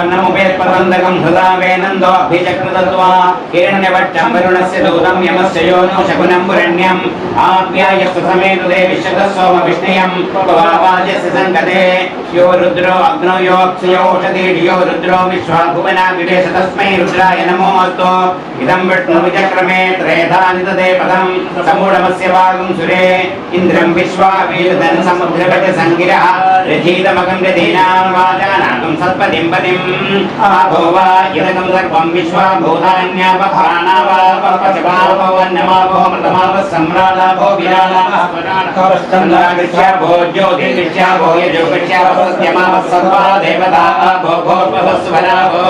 वर्णमुपेत्पतन्दकं हृदा वेनन्दोऽभिचक्रतत्वा किरणनिवट्टं वरुणस्य दूतं यमस्य YONO शकुनं पुरण्यम् आप्यायस्तु समेतु देविश्यतः सोमविष्णयं वावाजस्य सङ्गते यो रुद्रो अग्नो योऽक्षयो ओषधीढ्यो रुद्रो विश्वा भुवना विवेश तस्मै रुद्राय नमोऽस्तु इदं विष्णुविचक्रमे त्रेधानिदते पदं समूढमस्य वागं सुरे इन्द्रं विश्वा वीरधन समुद्रपति सङ्गिरः रथीतमगं रथीनां वाजानागं सत्पदिं पदिम् आभो वा यदगं सर्वं विश्वा भूतान्यापभाना वा पपचपापो वन्नमापो मृतमापः सम्रालाभो विरालाभो भो ज्योतिर्गृह्या भो यजोगृह्या सत्यमापः सर्वा देवता भो भोर्भवस्वराभो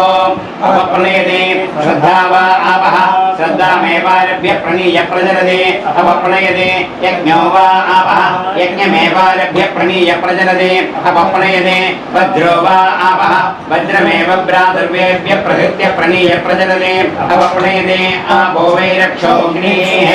अपप्रणयते श्रद्धा वा आपः श्रद्धामेवारभ्य प्रणीय प्रजरते अपप्रणयते यज्ञो वा आपः यज्ञमेवारभ्य प्रणीय प्रजरते अपप्रणयते वज्रो वा आपः वज्रमेव भ्रातर्वेभ्य प्रहृत्य प्रणीय प्रजरते अपप्रणयते आपो वै रक्षोऽग्निः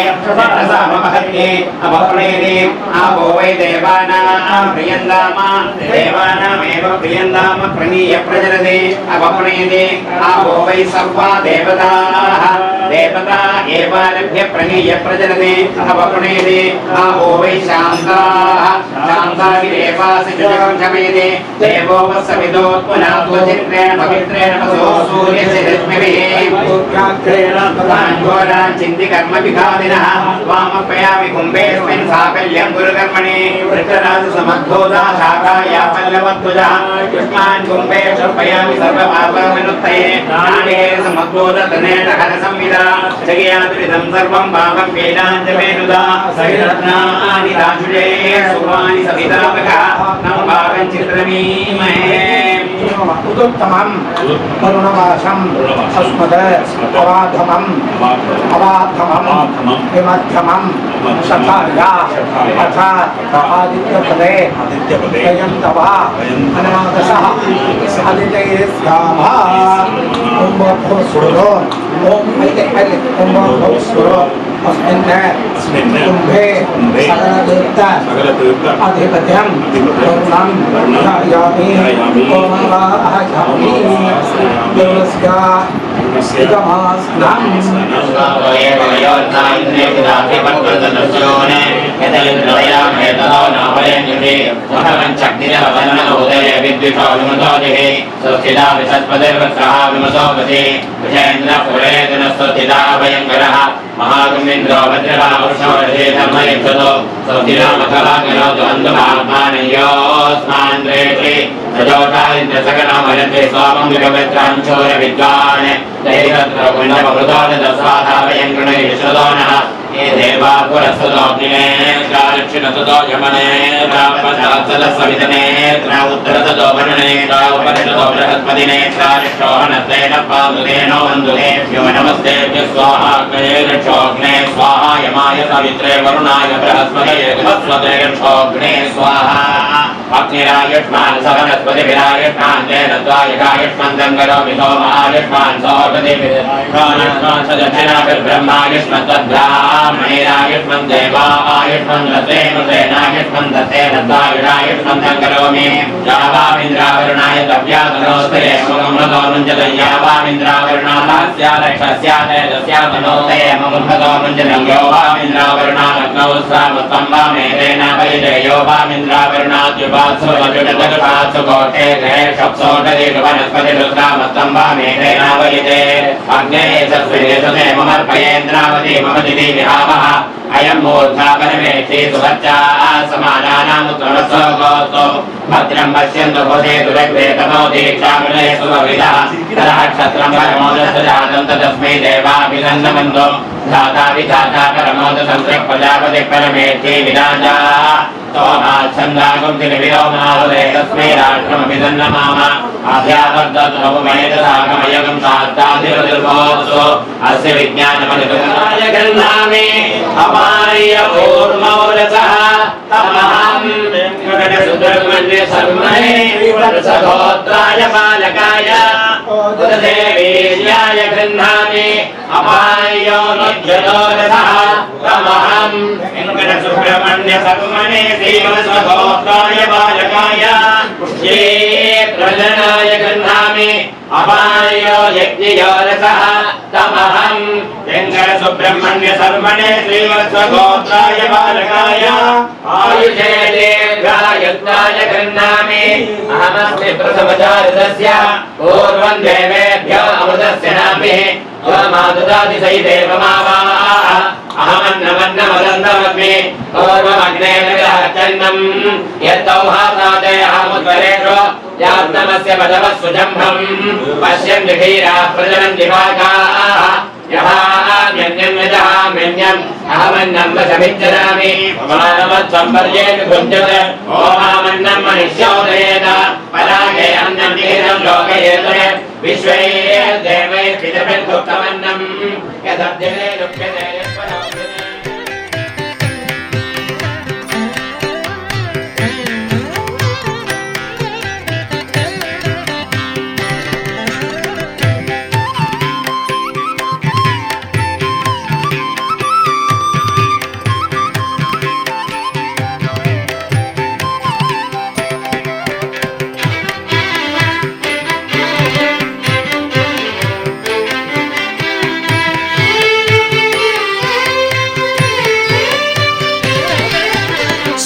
सामहत्ये अपप्रणयते आपो वै देवानां प्रियन्दाम देवानामेव प्रियन्दाम प्रणीय प्रजरते अपप्रणयते आपो वै सर्वा देवताः देवता एवारभ्य प्रणीय प्रजरते अपप्रणयते आपो वै शान्ताः शान्ताभिरेवासिजुजगं शमयते देवो वत्सविदोत्पुनात्वचित्रेण पवित्रेण वसो सूर्यस्य रश्मिभिः चिन्तिकर्मविघादिनः वामपयामि कुम्भेऽस्मिन् साफल्यं गुरुकर्मणि वृक्षराजसमद्धोदा शाखाया पल्लवध्वजः युष्मान् कुम्भे शर्पयामि सर्वपापविनुत्तये नारिकेलसमद्धोदतनेन हरसंविदा जगयातुरिदं सर्वं पापं वेदाञ्जमेनुदा सविरत्नानि दाशुजे सुवानि सवितापकः तं पापं चित्रमीमहे उदुत्तमं करुणवासं अस्मद अवाधमं विमध्यमं शताया अर्थात् आदित्यपदे जयन्तवा अनादशः आदित्यैस्यामः कुम्भोत्सुरो ओम कुम्भोत्सुरो अस्मिन् कुम्भे सकलतीर्थ अधिपत्यं वरुणं ध्यायामि ओमवाहयामि देवस्य इदमास्नाम् महागुमिन्द्रो वज्रभावृषो रथेधर्मयुद्धतो सौतिरामकलागनोतु अन्धुमात्मानयोऽस्मान् द्वेषे सजोषादिन्द्रसगणमरते सोमं विगवत्राञ्चोरविद्वान् दैवत्र कुण्डमृतोदस्वाधावयं गृणयिष्यतो नः ये देवा पुरस्तदोऽग्निनेत्रा दक्षिणततो यमनेत्रा पश्चात्सदस्सवितनेत्रा उत्तरततो वरुणनेत्रा उपरिततो बृहस्पतिनेत्रा ऋक्षोहणस्तेन पादुतेनो वन्दुतेभ्यो नमस्तेभ्यः स्वाहा अग्नये ऋक्षोऽग्ने स्वाहा यमाय सवित्रे वरुणाय बृहस्पतये बृहस्पते ऋक्षोऽग्ने स्वाहा अग्निरायुष्मान् सवनस्पतिभिरायुष्मान् तेन त्वायुषायुष्मन् दङ्गरोमि सोमायुष्मान् सोपतिभिरायुष्मान् सदक्षिणाभिर्ब्रह्मायुष्मन् तद्ब्राह्मणेरायुष्मन् देवायुष्मन् दत्तेनायुष्मन् दत्तेन त्वायुषायुष्मन् दङ्गरोमि यावामिन्द्रावरुणाय तव्यातनोस्ते मुखमृतो मुञ्जत यावामिन्द्रावरुणास्यादक्षस्यादेदस्यातनोस्ते मुखमृतो मुञ्जतं यो वामिन्द्रावरुणालग्नौ स्वामस्तम्भामेतेन वैदे यो वामिन्द्रावरुणाद्युप कोटे ग्रहेषप्सोटदेषु वनस्पतिरुद्रामस्तम्भामेतेन वैदे अग्ने सस्विने ममर्पयेन्द्रावती मम दिति विहावः अयं मूर्धापरमेति सुभच्चा समानानामुत्तमस्सो गोस्तो भद्रं पश्यन्तु भूते दुरग्रेतमो दीक्षामृणे सुभविदः ततः क्षत्रं परमोदस्य जातं तस्मै देवाभिनन्दमन्तो धाता विधाता परमोदसंसृक् प्रजापतिः परमेति विराजा तोमाच्छन्दाकुंसिनिविरोमाहुदे तस्मै राष्ट्रमभिनन्दमाम आध्यावर्ततोपमेतसाकमयगं शास्त्राधिपतिर्भोत्सो अस्य विज्ञानमनितुनाय गृह्णामि अपार्य पूर्णमौरसः तमहं सुब्रह्मण्य शर्मणे सहोत्राय बालकाय उददेवीर्याय गृह्णामि अपायो नित्यदोरसः तमहं वेङ्कट सुब्रह्मण्य शर्मणे श्रीमत्सहोत्राय बालकाय ये प्रजनाय गृह्णामि अपायो यज्ञयोरसः तमहं वेङ्कट सुब्रह्मण्य शर्मणे श्रीमत्सहोत्राय बालकाय आयुषे दीर्घायुक्ताय गृह्णामि अहमस्मि प्रथमचारितस्य पूर्वं देवेभ्यो अमृतस्य नाभिः यो मातुदाति सैदेवमावाः अहमन्नमन्नमदन्तमस्मि पूर्वमग्नेर्गहच्चन्नं यत्तौहासादे अहमुत्तरेषु यात्नमस्य पदवः सुजम्भं पश्यन्ति धीराः प्रजनन्ति भागाः यहाम्यन्यम् अहमन्नं वशमिच्छदामि मानवत्सम्पर्येण भुञ्जत ओमामन्नं मनुष्योदयेत परागे अन्नं धीरं लोकयेत विश्वे देवै पितृभिर्भुक्तमन्नं यदब्जते लुप्यते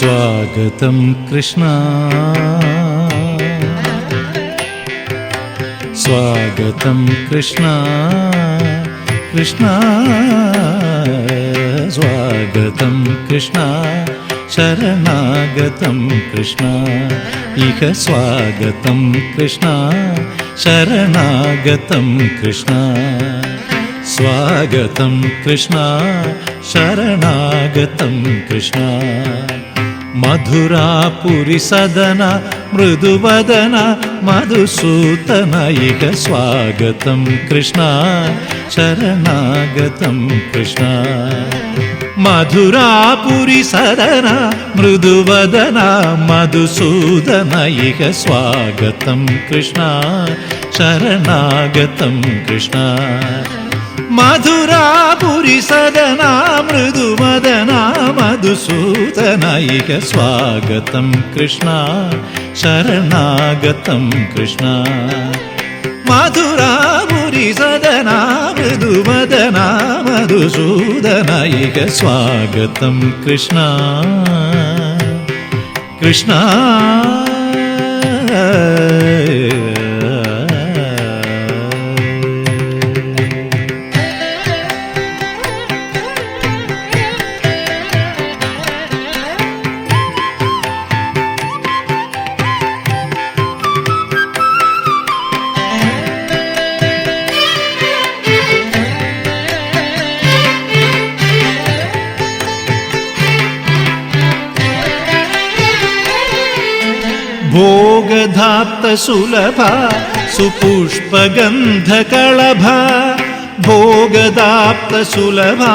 स्वागतं कृष्ण स्वागतं कृष्ण कृष्ण स्वागतं कृष्ण शरणागतं कृष्ण इह स्वागतं कृष्ण शरणागतं कृष्ण स्वागतं कृष्ण शरणागतं कृष्ण मधुरापुरी सदन मृदुवदन मधुसूदन इह स्वागतं कृष्ण शरणागतं कृष्ण मधुरापुरी सदन मृदुवदन मधुसूदन इह स्वागतं कृष्ण शरणागतं कृष्ण मधुरापुरी सदना मृदुवदना मधुसूदन इह स्वागतं कृष्ण शरणागतं कृष्ण मधुरापुरी सदना मृदुवदना मधुसूदन इह स्वागतं कृष्ण कृष्ण भोगधाप्त सुलभा सुपुष्पगन्धकळभा भोगदाप्त सुलभा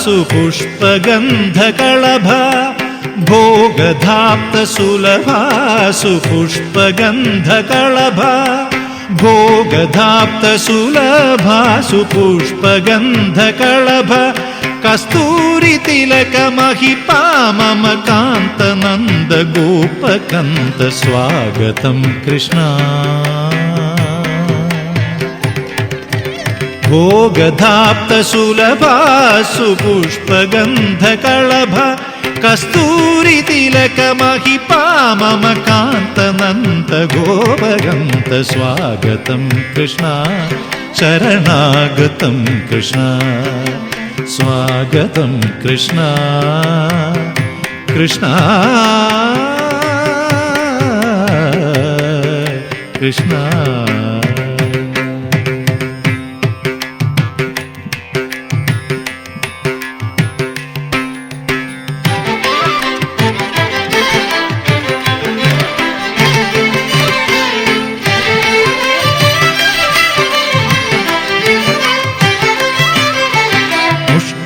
सुपुष्पगन्धकळभा भोगधाप्त सुलभा सुपुष्पगन्धकळभा भोगधाप्त सुलभा सुपुष्पगन्धकळभा कस्तूरी तिलक महिपा मम कांत नंद गोपकंत स्वागतं कृष्ण भोगधाप्त सुलभा सुपुष्पगन्धकळभा कस्तूरी तिलक महिपा मम कांत नंद गोपकंत स्वागतं कृष्ण शरणागतं कृष्ण स्वागतं कृष्ण कृष्ण कृष्ण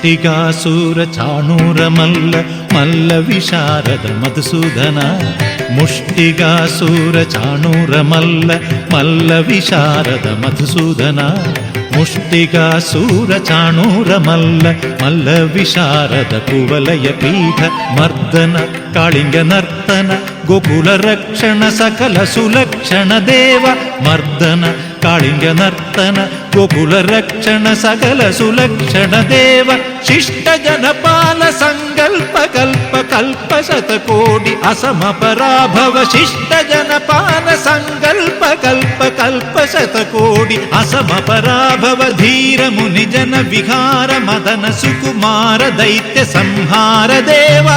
मुष्टिकासुर चाणूर मल्ल मल्ल विशारद मधुसूदन ಮುಷ್ಟಿಗಾಸೂರ ಚಾಣೂರ ಮಲ್ಲ ಮಲ್ಲ ವಿಶಾರದ ಮಧುಸೂದನ ಮುಷ್ಟಿಗಾಸೂರ ಚಾಣೂರ ಮಲ್ಲ ಮಲ್ಲ ವಿಶಾರದ ಕುವಲಯ ಪೀಠ ಮರ್ದನ ಕಾಳಿಂಗ ನರ್ತನ ಗೋಕುಲ ರಕ್ಷಣ ಸಕಲ ಸುಲಕ್ಷಣ ದೇವ ಮರ್ದನ ಕಾಳಿಂಗ ನರ್ತನ ಗೋಕುಲ ರಕ್ಷಣ ಸಕಲ ಸುಲಕ್ಷಣ ದೇವ ಶಿಷ್ಟ ಜನಪಾಲ ಸಂಕಲ್ಪ ಕಲ್ಪ ಕಲ್ಪ ಶತಕೋಟಿ ಅಸಮ ಪರಾಭವ ಶಿಷ್ಟ ಜನಪಾಲ ಸಂಕಲ್ಪ ಕಲ್ಪ ಕಲ್ಪ ಶತಕೋಟಿ ಅಸಮ ಪರಾಭವ ಧೀರ ಮುನಿ ಜನ ವಿಹಾರ ಮದನ ಸುಕುಮಾರ ದೈತ್ಯ ಸಂಹಾರ ದೇವ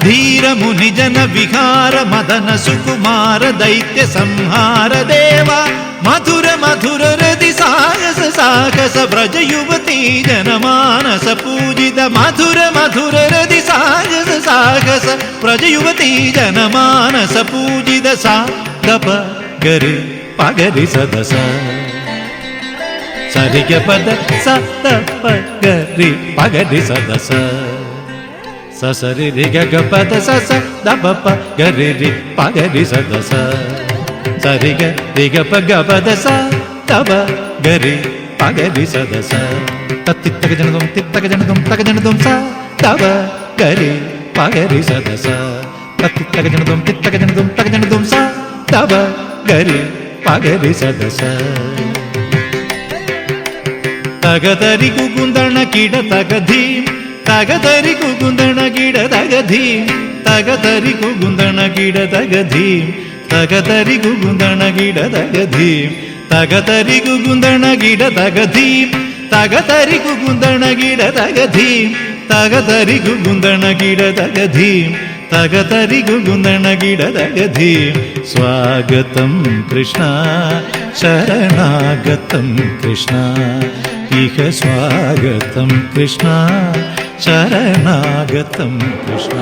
ಧೀರ ಮುನಿ ಜನ ವಿಹಾರ ಮದನ ಸುಕುಮಾರ ದೈತ್ಯ ಸಂಹಾರ ದೇವ ಮಧುರ ಮಧುರ ಹೃದಿ ಸಾಹಸ ಸಾಹಸ ವ್ರಜ ಯುವತಿ ಜನಮಾನಸ ಪೂಜಿತ ಮಧುರ ಮಧುರ ಹೃದಿ ಸಾಹಸ ಸಾಹಸ ವ್ರಜ ಯುವತಿ ಜನಮಾನಸ ಪೂಜಿತ ಸಾ ದಪ ಗರಿ ಪಗರಿ ಸದಸ ಸರಿಗ ಪದ ಸ ದಪ ಗರಿ ಪಗರಿ ಸದಸ ಸರಿ ರಿ ಗ ಪದ ಸ ದಪ ಪ ಗರಿ ರಿ ಪಗರಿ ಸದಸ ಸರಿ ಗ ರಿ ಗ ಪ ಗ ಪದ ಸ ತಬ ಗರಿ ಪಗರಿ ಸದಸ ತತ್ತಿತ್ತಗ ಜನದಂ ತಿತ್ತಗ ಜನದಂ ತಗ ಜನದಂ ಸ ತಬ ಗರಿ ಪಗರಿ ಸದಸ ತತ್ತಿತ್ತಗ ಜನದಂ ತಿತ್ತಗ ಜನದಂ ತಗ ಜನದಂ ಸ ತಬ ಗರಿ ಪಗರಿ ಸದಸ ತಗದರಿ ಗುಗುಂದಣ ಕಿಡ ತಗಧೀಂ ತಗದರಿ ಗುಗುಂದಣ ಗಿಡ ತಗಧೀಂ ತಗದರಿ ಗುಗುಂದಣ ಗಿಡ ತಗಧೀಂ ತಗದರಿ ಗುಗುಂದಣ ಗಿಡ ತಗಧೀಂ ತಗದರಿ ಗುಗುಂದಣ ಗಿಡ ತಗಧೀಂ ತಗದರಿ ಗುಗುಂದಣ ಗಿಡ ತಗಧೀಂ ತಗದರಿ ಗುಗುಂದಣ ಗಿಡ ತಗಧೀಂ ತಗದರಿ ಗುಗುಂದಣ ಗಿಡ ತಗಧೀಂ ಸ್ವಾಗತಂ ಕೃಷ್ಣ ಶರಣಾಗತಂ ಕೃಷ್ಣ ಇಹ ಸ್ವಾಗತಂ ಕೃಷ್ಣ ಶರಣಾಗತಂ ಕೃಷ್ಣ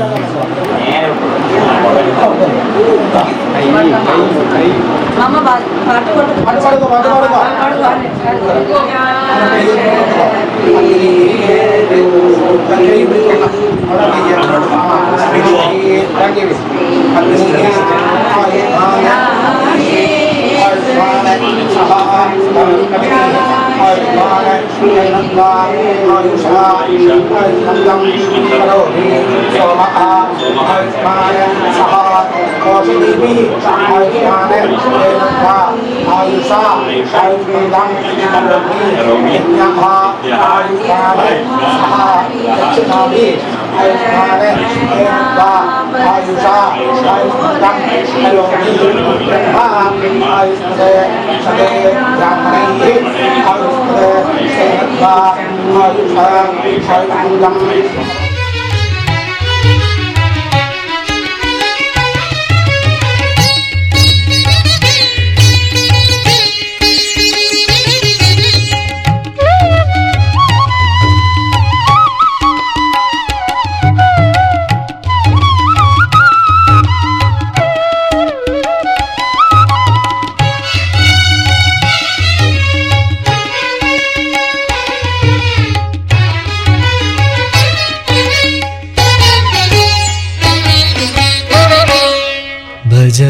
भज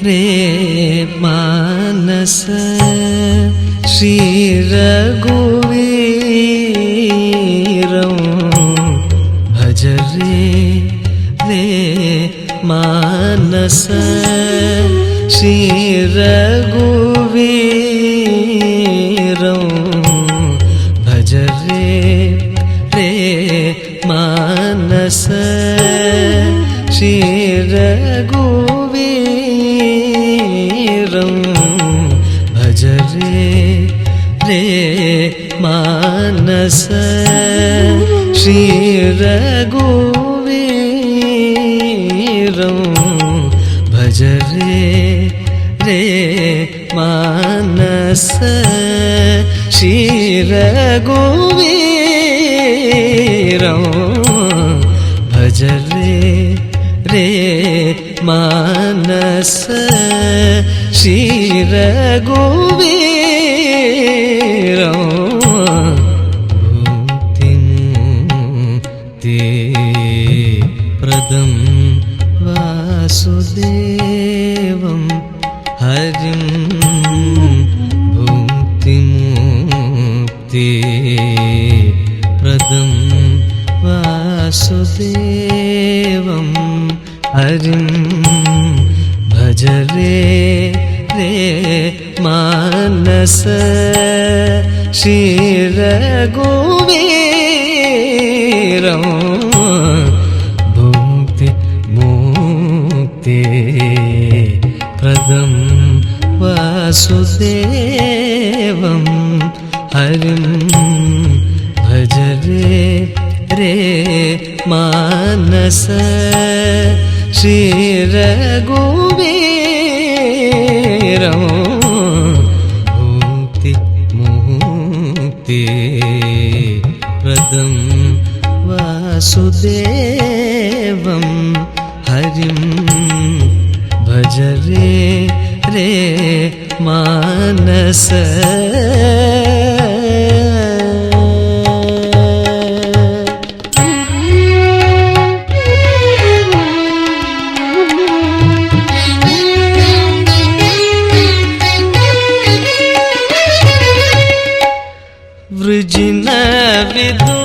रे मानस श्री रघुवीरं भज रे मानस श्री रघुवीरं भज रे मानस श्री रघुवीरं भज रे मानस श्री रघुवीरं भज रे मानस श्री रघुवीरं भज रे मानस श्री रघुवीरं मुक्तिं ते प्रदं वासुदेवं हरिं भुक्तिमुक्तिप्रदं वासुदेवं हरिं भज रे मानस श्रीरघुवीरं मुक्तिप्रदं वासुदेवं हरिं भज रे मानस श्रीरघुवीरं मुक्तिप्रदं वासुदेवं हरिं भज रे मानस वृजिन विदूरं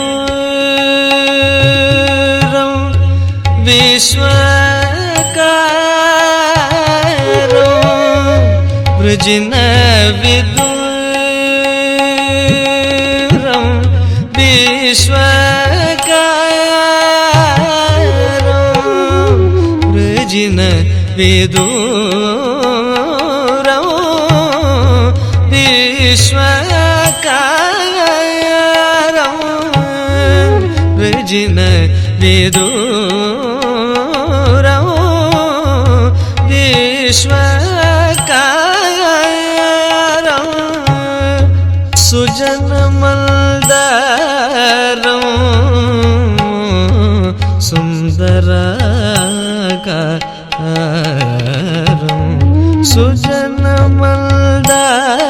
विश्वकारो वृजिन विदूरं विश्वकारो वृजिन विदूरं विश्वकारो वृजिन विदूरं विश्वकारो सुजनमल्दारं सुन्दराकारं सुजनमल्दारं